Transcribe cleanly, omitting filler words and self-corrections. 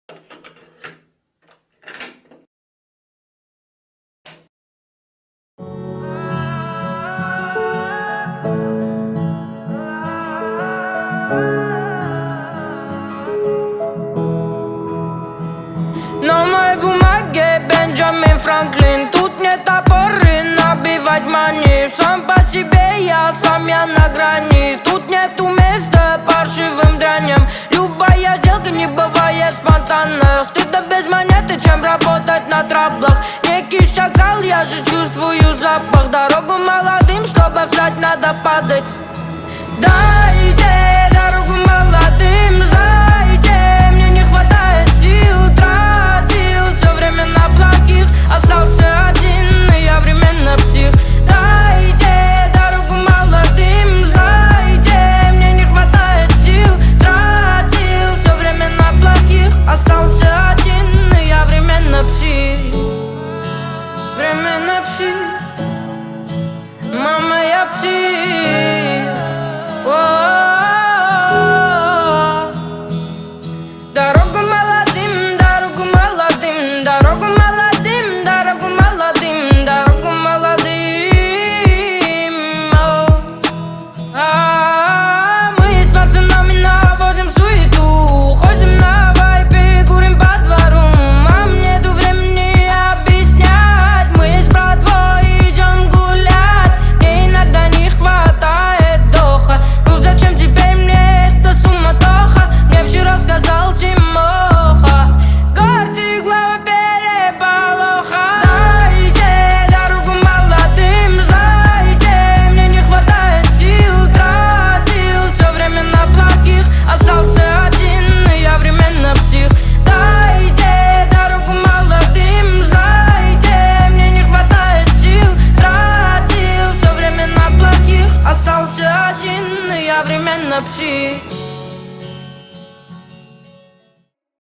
На моей бумаге Бенджамин Франклин. Тут нет опоры набивать мани. Сам по себе я на грани. Тут нету места паршивым дряням. Любая сделка не бывает спонтанно. Стыдно без монеты, чем работать на траблах. Некий шакал, я же чувствую запах. Дорогу молодым, чтобы встать, надо падать. Дайте дорогу молодым, знаете, мне не хватает сил. Тратил все время на плохих, остался один, и я временно псих. Дайте дорогу молодым, знаете, мне не хватает сил. Тратил все время на плохих, остался один, и я временно псих. Временно псих. Мама, я псих. Дорогу молодым, дорогу молодым, дорогу молодым, дорогу молодым, дорогу молодым. Мы с пацанами наводим суету, ходим на вайпе, курим по двору. Мам, нету времени объяснять, мы с братвой идем гулять. Мне иногда не хватает доха. Ну зачем теперь мне эта суматоха? Мне вчера сказал Тимоха, гордый глава переполоха. Дайте дорогу молодым, знаете, мне не хватает сил. Тратил все время на плохих, остался один, и я временно псих. Дайте дорогу молодым, знаете, мне не хватает сил. Тратил все время на плохих, остался один, и я временно псих.